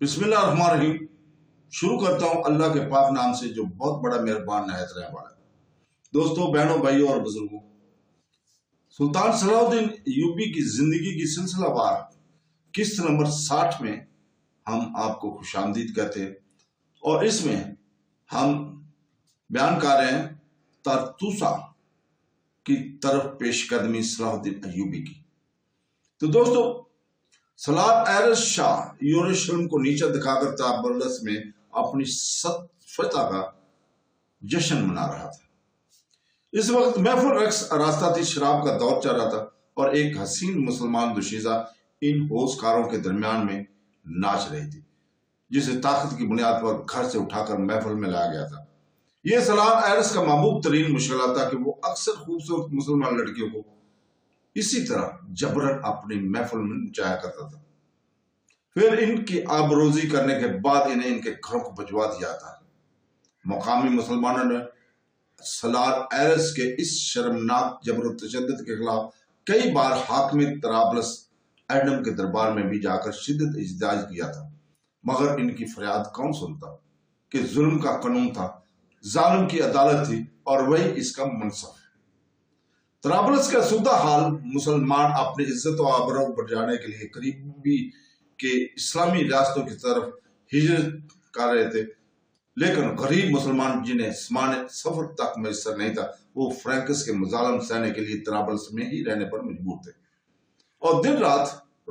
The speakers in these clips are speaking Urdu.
بسم اللہ الرحمن الرحیم۔ شروع کرتا ہوں اللہ کے پاک نام سے جو بہت بڑا مہربان نہایت رحم والا ہے۔ دوستوں، بہنوں، بھائیوں اور بزرگوں، سلطان صلاح الدین ایوبی کی زندگی کی سلسلہ وار قسط نمبر 60 میں ہم آپ کو خوش آمدید کہتے ہیں، اور اس میں ہم بیان کر رہے ہیں تارتوسا کی طرف پیش قدمی صلاح الدین ایوبی کی۔ تو دوستو، سلار ایرس شاہ یروشلم کو نیچا دکھا کر طرابلس میں اپنی فتح کا جشن منا رہا تھا۔ اس وقت محفل رقص راستہ تھی، شراب کا دور چل رہا تھا، اور ایک حسین مسلمان دوشیزہ ان ہوشکاروں کے درمیان میں ناچ رہی تھی، جسے طاقت کی بنیاد پر گھر سے اٹھا کر محفل میں لایا گیا تھا۔ یہ سلار ایرس کا محبوب ترین مشغلہ تھا کہ وہ اکثر خوبصورت مسلمان لڑکیوں کو اسی طرح جبرن اپنی محفل میں نچایا کرتا تھا، پھر ان کی آبروزی کرنے کے بعد انہیں ان کے گھروں کو بھجوا دیا تھا۔ مقامی مسلمانوں نے سلار ایرس کے اس شرمناک جبر و تشدد کے خلاف کئی بار حاکم طرابلس ایڈم کے دربار میں بھی جا کر شدت احتجاج کیا تھا، مگر ان کی فریاد کون سنتا کہ ظلم کا قانون تھا، ظالم کی عدالت تھی، اور وہی اس کا منصف۔ طرابلس کا سودہ حال مسلمان اپنی عزت و آبرو بچانے کے لیے قریبی کے اسلامی ریاستوں کی طرف ہجرت کر رہے تھے، لیکن غریب مسلمان جنہیں سفر تک میسر نہیں تھا، وہ فرینکس کے مظالم سہنے کے لیے طرابلس میں ہی رہنے پر مجبور تھے، اور دن رات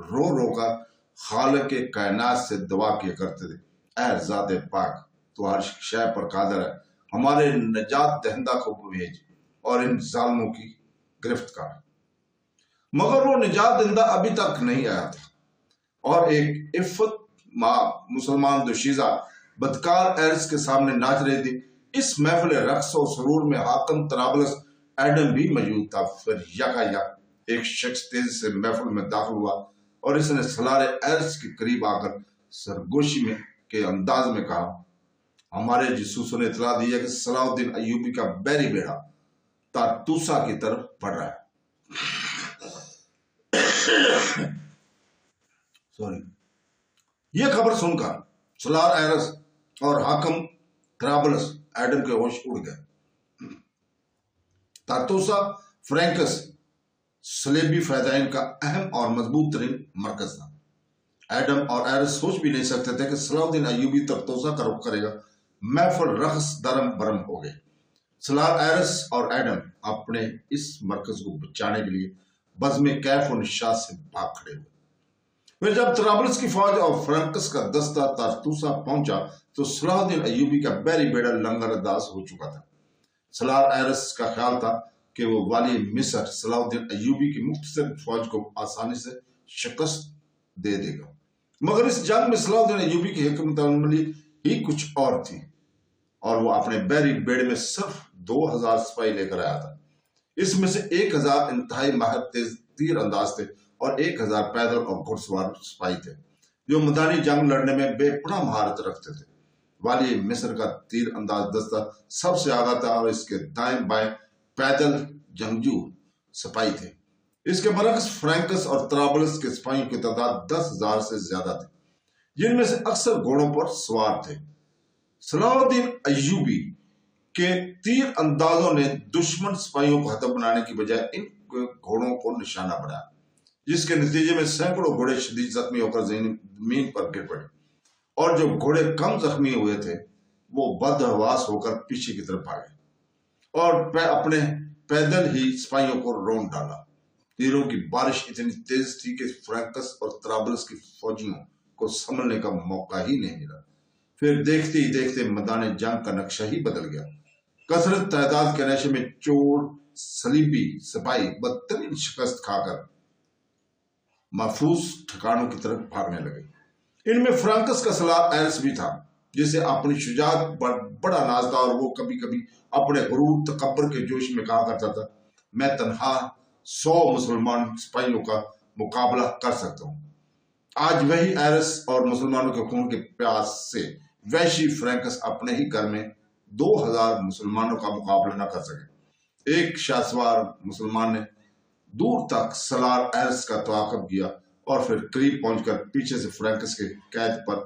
رو رو کر خالق کائنات سے دعا کیا کرتے تھے، اے ذات پاک، تو ہر شے پر قادر ہے، ہمارے نجات دہندہ کو بھیج اور ان ظالموں کی گرفت کر۔ مگر وہ نجات دہندہ ابھی تک نہیں آیا تھا، اور ایک عفت مسلمان دوشیزہ بدکار ایرس کے سامنے ناچ رہی تھی۔ اس محفل رقص و سرور میں حاکم طرابلس ایڈم بھی موجود تھا۔ پھر یکا یک ایک شخص تیزی سے محفل میں داخل ہوا، اور اس نے سلار ایرس کے قریب آ کر سرگوشی کے انداز میں کہا، ہمارے جاسوسوں نے اطلاع دی ہے کہ صلاح الدین ایوبی کا بحری بیڑا تارتوسا کی طرف بڑھ رہا ہے۔ یہ خبر سن کر سلار ایرس اور حاکم طرابلس ایڈم کے ہوش اڑ گئے۔ تارتوسا فرینکس صلیبی فیدائین کا اہم اور مضبوط ترین مرکز تھا۔ ایڈم اور ایرس سوچ بھی نہیں سکتے تھے کہ صلاح الدین ایوبی تارتوسا کا رخ کرے گا۔ محفل رقص درم برم ہو گئے۔ سلار ایرس اور ایڈم اپنے اس مرکز کو بچانے کے لیے بزم کیف و نشاط سے بھاگ کھڑے ہوئے۔ پھر جب طرابلس کی فوج اور فرینکس کا دستہ تارتوسا پہنچا تو صلاح الدین ایوبی کا بحری بیڑا لنگر انداز ہو چکا تھا۔ سلار ایرس کا خیال تھا کہ وہ والی مصر صلاح الدین ایوبی کی مختصر فوج کو آسانی سے شکست دے دے گا، مگر اس جنگ میں صلاح الدین ایوبی کی حکمت عملی ہی کچھ اور تھی، اور وہ اپنے بحری بیڑے میں صرف 2000 سپاہی لے کر آیا تھا۔ اس میں سے 1000 انتہائی ماہر تیر انداز تھے، اور 1000 پیدل اور گھڑ سوار سپاہی تھے جو میدانی جنگ لڑنے میں بے پناہ مہارت رکھتے تھے۔ والی مصر کا تیر انداز دستہ سب سے آگا تھا، اور اس کے دائیں بائیں پیدل جنگجو سپاہی تھے۔ اس کے برعکس فرینکس اور طرابلس کے سپاہیوں کی تعداد 10,000 سے زیادہ تھی، جن میں سے اکثر گھوڑوں پر سوار تھے۔ صلاح الدین ایوبی کے تیر اندازوں نے دشمن سپاہیوں کو ہدف بنانے کی بجائے ان گھوڑوں کو نشانہ بنایا، جس کے نتیجے میں سینکڑوں گھوڑے شدید زخمی ہو کر زمین پر گر پڑے، اور جو گھوڑے کم زخمی ہوئے تھے وہ بدحواس ہو کر پیچھے کی طرف بھاگے، اور اپنے پیدل ہی سپاہیوں کو رون ڈالا۔ تیروں کی بارش اتنی تیز تھی کہ فرینکس اور طرابلس کی فوجیوں کو سنبھلنے کا موقع ہی نہیں ملا۔ پھر دیکھتے ہی دیکھتے میدان جنگ کا نقشہ ہی بدل گیا۔ کثرت تعداد کے نشے میں چور صلیبی سپاہی بدترین شکست کھا کر محفوظ ٹھکانوں کی طرف بھاگنے لگے۔ ان میں فرینکس کا سلار ایرس بھی تھا، جسے اپنی شجاعت پر بڑا ناز تھا، اور وہ کبھی کبھی اپنے غرور تکبر کے جوش میں کہا کرتا تھا، میں تنہا 100 مسلمان سپاہیوں کا مقابلہ کر سکتا ہوں۔ آج وہی ایرس اور مسلمانوں کے خون کے پیاس سے وحشی فرینکس اپنے ہی گھر میں 2000 مسلمانوں کا مقابلہ نہ کر سکے۔ ایک شاہسوار مسلمان نے دور تک سلار ایرس کا تعاقب کیا، اور پھر قریب پہنچ کر پیچھے سے فرینکس کے قید پر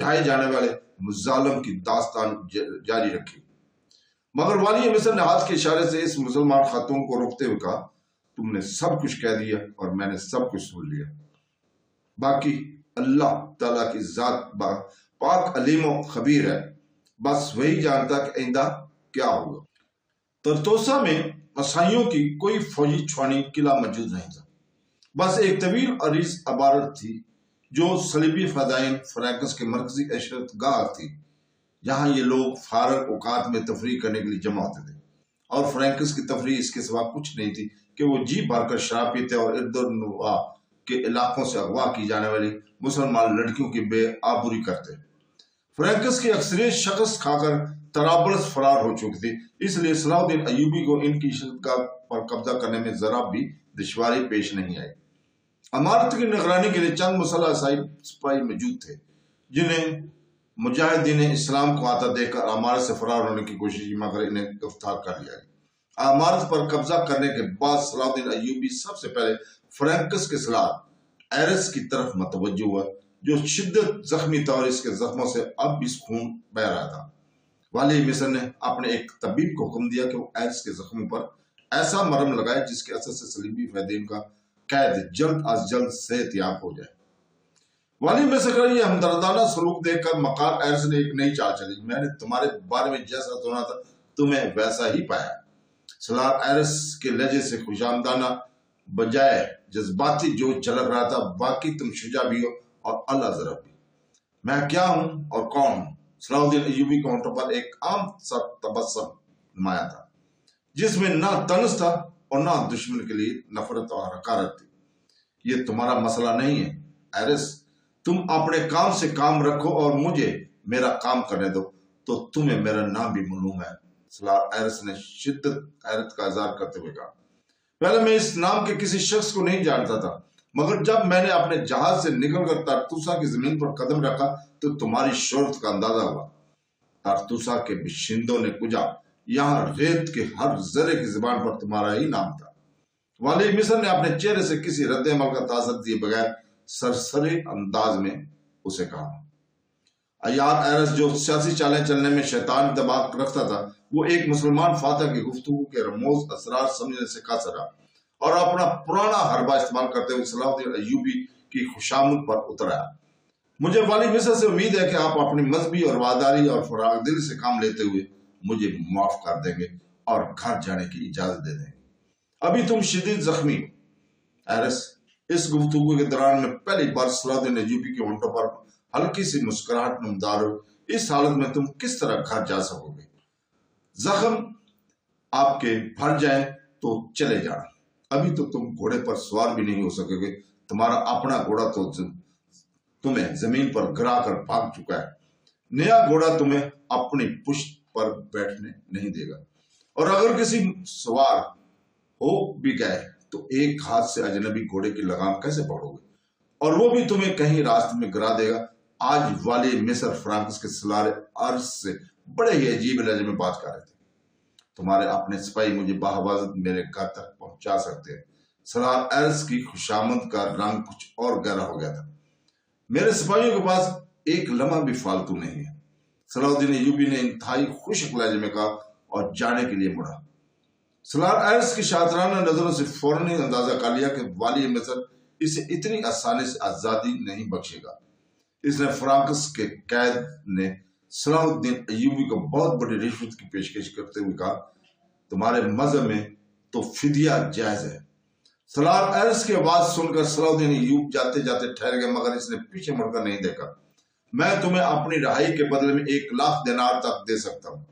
ڈھائے جانے والے ظالم کی داستان جاری رکھی، مگر والی مصر نے ہاتھ کے اشارے سے اس مسلمان خاتون کو روکتے ہوئے کہا تم نے سب کچھ کہہ دیا اور میں نے سب کچھ سن لیا، باقی اللہ تعالیٰ کی ذات پاک علیم و خبیر ہے، بس وہی جانتا کہ آئندہ کیا ہوگا۔ ترتوسا میں عیسائیوں کی کوئی فوجی چھاؤنی قلعہ موجود نہیں تھا، بس ایک طویل عریض عمارت تھی جو صلیبی فدائین فرانکس کے مرکزی عشرت گاہ تھی۔ یہاں یہ لوگ فارغ اوقات میں تفریح کرنے کے لیے جمع ہوتے تھے، اور فرانکس کی تفریح اس کے سوا کچھ نہیں تھی کہ وہ جی بھر کر شراب پیتے اور ارد و نواح کے علاقوں سے اغوا کی جانے والی مسلمان لڑکیوں کی بے آبروئی کرتے۔ فرانکس کی اکثریت شکست کھا کر طرابلس فرار ہو چکی تھی، اس لیے صلاح الدین ایوبی کو ان کی عشرتگاہ پر قبضہ کرنے میں ذرا بھی دشواری پیش نہیں آئی۔ عمارت کی نگرانی کے لیے چند مسلح سپاہی موجود تھے، جنہیں مجاہدین اسلام کو آتا دیکھ کر عمارت سے فرار ہونے کی کوشش کی، مگر انہیں گرفتار کر لیا گیا۔ عمارت پر قبضہ کرنے کے بعد صلاح الدین ایوبی سب سے پہلے فرانکس کے سالار ایرس کی طرف متوجہ ہوا، جو شدت زخمی تھا اور اس کے زخموں سے اب بھی خون بہہ رہا تھا۔ والی مصر نے اپنے ایک طبیب کو حکم دیا کہ وہ ایرس کے زخموں پر ایسا مرہم لگائے جس کے اثر سے صلیبی فدائین کا قید جلد از جلد صحت یاب ہو جائے۔ والی مصر کا یہ ہمدردانہ سلوک دیکھ کر مقال ایرس نے ایک نئی چال چلی، میں نے تمہارے بارے میں جیسا سنا تھا تمہیں ویسا ہی پایا۔ سالار ایرس کے لہجے سے خوشامدانہ بجائے جذباتی جو جھلک رہا تھا، باقی تم شجاع بھی ہو اور اللہ ضرب بھی۔ میں کیا ہوں اور کون ہوں؟ صلاح الدین ایوبی کے ہونٹوں پر ایک عام سا تبسم نمایاں تھا، جس میں نہ طنز تھا اور نہ دشمن کے لیے نفرت اور حقارت تھی۔ یہ تمہارا مسئلہ نہیں ہے ایرس، تم اپنے کام سے کام رکھو اور مجھے میرا کام کرنے دو، تو تمہیں میرا نام بھی معلوم ہے۔ سالار ایرس نے شدت حیرت کا اظہار کرتے ہوئے کہا پہلے میں اس نام کے کسی شخص کو نہیں جانتا تھا، مگر جب میں نے اپنے جہاز سے نکل کر تارتوسا کی زمین پر قدم رکھا تو تمہاری شہرت کا اندازہ ہوا۔ تارتوسا کے باشندوں نے کجا، یہاں ریت کے ہر ذرے کی زبان پر تمہارا ہی نام تھا۔ والی مصر نے اپنے چہرے سے کسی رد عمل کا تاثر دیے بغیر سرسری انداز میں اسے کہا۔ عیار ایرس، جو سیاسی چالیں چلنے میں شیطان دماغ رکھتا تھا، وہ ایک مسلمان فاتح کی گفتگو کے رموز اسرار سمجھنے سے قاصر رہا اور اپنا پرانا حربہ استعمال کرتے ہوئے صلاح الدین ایوبی کی خوشامد پر اتر آیا۔ مجھے والی مصر سے امید ہے کہ آپ اپنی مذہبی اور وفاداری اور فراغ دل سے کام لیتے ہوئے مجھے معاف کر دیں گے اور گھر جانے کی اجازت دے دیں گے۔ ابھی تم شدید زخمی ہو۔ ایرس، اس گفتگو کے دوران میں پہلی بار صلاح الدین ایوبی کے ہونٹوں پر ہلکی سی مسکراہٹ نمودار ہوئی۔ اس حالت میں تم کس طرح گھر جا سکو گے؟ زخم آپ کے بھر جائیں تو چلے جانا، ابھی تو تم گھوڑے پر سوار بھی نہیں ہو سکے گے، تمہارا اپنا گھوڑا تو تمہیں زمین پر گرا کر بھاگ چکا ہے، نیا گھوڑا تمہیں اپنی پشت پر بیٹھنے نہیں دے گا، اور اگر کسی سوار ہو بھی گئے تو ایک ہاتھ سے اجنبی گھوڑے کی لگام کیسے پکڑو گے، اور وہ بھی تمہیں کہیں راستے میں گرا دے گا۔ آج والی مصر فرانکس کے سالار ایرس سے بڑے ہی عجیب لہجے میں بات کر رہے تھے۔ تمہارے اپنے سپاہی مجھے بحفاظت میرے گھر تک پہنچا سکتے ہیں۔ سالار ایرس کی خوشامد کا رنگ کچھ اور گہرا ہو گیا تھا۔ میرے سپاہیوں کے پاس ایک لمحہ بھی فالتو نہیں ہے، صلاح الدین ایوبی نے انتہائی خشک لہجے میں کہا اور جانے کے لیے مڑا۔ سالار ایرس کی شاطرانہ نظروں سے فوراً ہی اندازہ کر لیا کہ والی مصر اسے اتنی آسانی سے آزادی نہیں بخشے گا۔ اس نے فرانکس کے قید نے صلاح الدین ایوبی کو بہت بڑی رشوت کی پیشکش کرتے ہوئے کہا تمہارے مذہب میں تو فدیہ جائز ہے۔ سالار ایرس کی آواز سن کر صلاح الدین ایوب جاتے جاتے ٹھہر گئے، مگر اس نے پیچھے مڑ کر نہیں دیکھا۔ میں تمہیں اپنی رہائی کے بدلے میں 1,00,000 دینار تک دے سکتا ہوں۔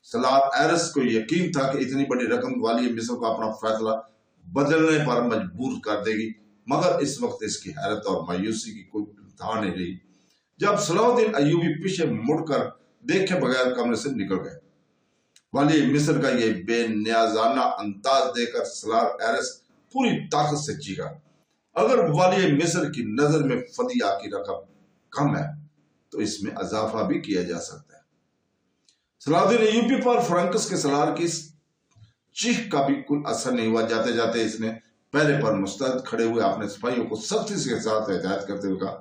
سالار ایرس کو یقین تھا کہ اتنی بڑی رقم والی مصر کو اپنا فیصلہ بدلنے پر مجبور کر دے گی، مگر اس وقت اس کی حیرت اور مایوسی کی کوئی انتہا نہیں رہی جب صلاح الدین ایوبی پیچھے مڑ کر دیکھے بغیر کمرے سے نکل گئے۔ والی مصر کا یہ بے نیازانہ انداز دیکھ کر سالار ایرس پوری طاقت سے چیخا، اگر والی مصر کی نظر میں فدیہ کی رقم کم ہے تو اس میں اضافہ بھی کیا جا سکتا ہے۔ صلاح الدین ایوبی پر فرانکس کے سالار کی چیخ کا بھی کوئی اثر نہیں ہوا۔ جاتے جاتے اس نے پہلے پر مستعد کھڑے ہوئے اپنے سپاہیوں کو سختی کے ساتھ ہدایت کرتے ہوئے کہا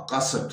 61